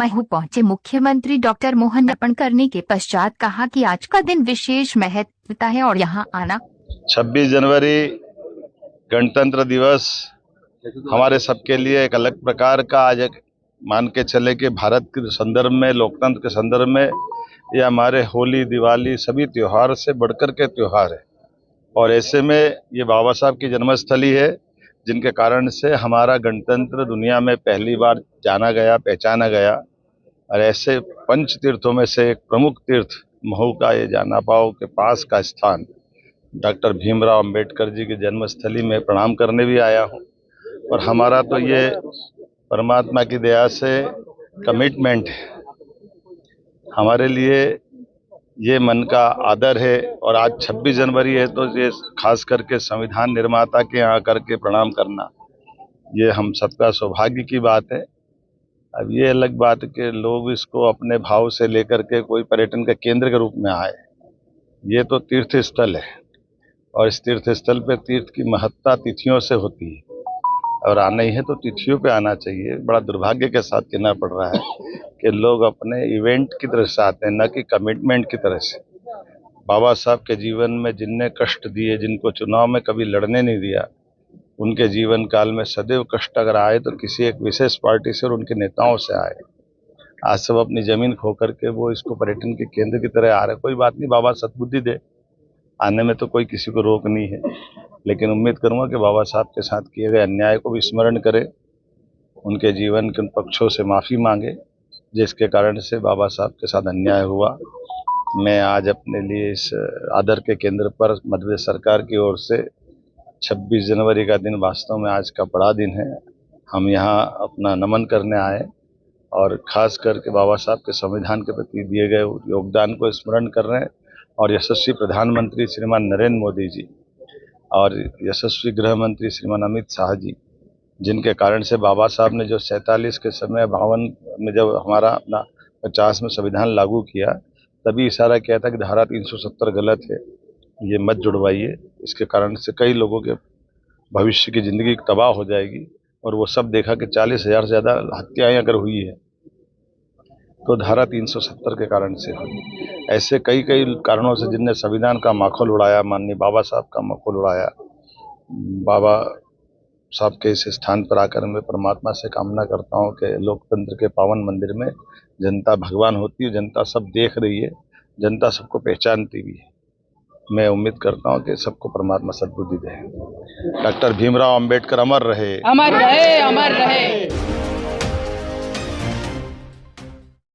महू पहुंचे मुख्यमंत्री डॉक्टर मोहन अर्पण करने के पश्चात कहा कि आज का दिन विशेष महत्वता है और यहां आना 26 जनवरी गणतंत्र दिवस हमारे सबके लिए एक अलग प्रकार का आज एक मान के चले कि भारत के संदर्भ में, लोकतंत्र के संदर्भ में ये हमारे होली, दिवाली सभी त्योहार से बढ़कर के त्योहार है। और ऐसे में ये बाबा साहब की जन्मस्थली है, जिनके कारण से हमारा गणतंत्र दुनिया में पहली बार जाना गया, पहचाना गया। और ऐसे पंच तीर्थों में से एक प्रमुख तीर्थ महू का ये जाना पाओ के पास का स्थान डॉक्टर भीमराव अंबेडकर जी की जन्मस्थली में प्रणाम करने भी आया हूँ। और हमारा तो ये परमात्मा की दया से कमिटमेंट है, हमारे लिए ये मन का आदर है। और आज 26 जनवरी है तो ये खास करके संविधान निर्माता के यहाँ करके प्रणाम करना ये हम सबका सौभाग्य की बात है। अब ये अलग बात कि लोग इसको अपने भाव से लेकर के कोई पर्यटन के केंद्र के रूप में आए, ये तो तीर्थ स्थल है और इस तीर्थ स्थल पे तीर्थ की महत्ता तिथियों से होती है और आना ही है तो तिथियों पे आना चाहिए। बड़ा दुर्भाग्य के साथ कहना पड़ रहा है कि लोग अपने इवेंट की तरह से आते हैं, न कि कमिटमेंट की तरह से। बाबा साहब के जीवन में जिनने कष्ट दिए, जिनको चुनाव में कभी लड़ने नहीं दिया, उनके जीवन काल में सदैव कष्ट अगर आए तो किसी एक विशेष पार्टी से और उनके नेताओं से आए। आज सब अपनी जमीन खो करके वो इसको पर्यटन के केंद्र की तरह आ रहे। कोई बात नहीं, बाबा सद्बुद्धि दे, आने में तो कोई किसी को रोक नहीं है, लेकिन उम्मीद करूंगा कि बाबा साहब के साथ किए गए अन्याय को भी स्मरण करें, उनके जीवन के उन पक्षों से माफ़ी मांगे जिसके कारण से बाबा साहब के साथ अन्याय हुआ। मैं आज अपने लिए इस आदर के केंद्र पर मध्य प्रदेश सरकार की ओर से 26 जनवरी का दिन वास्तव में आज का बड़ा दिन है। हम यहाँ अपना नमन करने आए और ख़ास करके बाबा साहब के संविधान के प्रति दिए गए योगदान को स्मरण कर रहे हैं। और यशस्वी प्रधानमंत्री श्रीमान नरेंद्र मोदी जी और यशस्वी गृह मंत्री श्रीमान अमित शाह जी, जिनके कारण से बाबा साहब ने जो 47 के समय 52 में जब हमारा अपना 50 में संविधान लागू किया, तभी इशारा किया था कि धारा 370 गलत है, ये मत जुड़वाइए, इसके कारण से कई लोगों के भविष्य की ज़िंदगी तबाह हो जाएगी। और वो सब देखा कि 40,000 से ज़्यादा हत्याएँ अगर हुई है तो धारा 370 के कारण से हुई। ऐसे कई कारणों से जिनने संविधान का माखौल उड़ाया, माननीय बाबा साहब का माखौल उड़ाया। बाबा साहब के इस स्थान पर आकर मैं परमात्मा से कामना करता हूँ कि लोकतंत्र के पावन मंदिर में जनता भगवान होती है, जनता सब देख रही है, जनता सबको पहचानती भी है। मैं उम्मीद करता हूँ कि सबको परमात्मा सद्बुद्धि दे। डॉक्टर भीमराव अंबेडकर अमर रहे, अमर रहे, अमर रहे।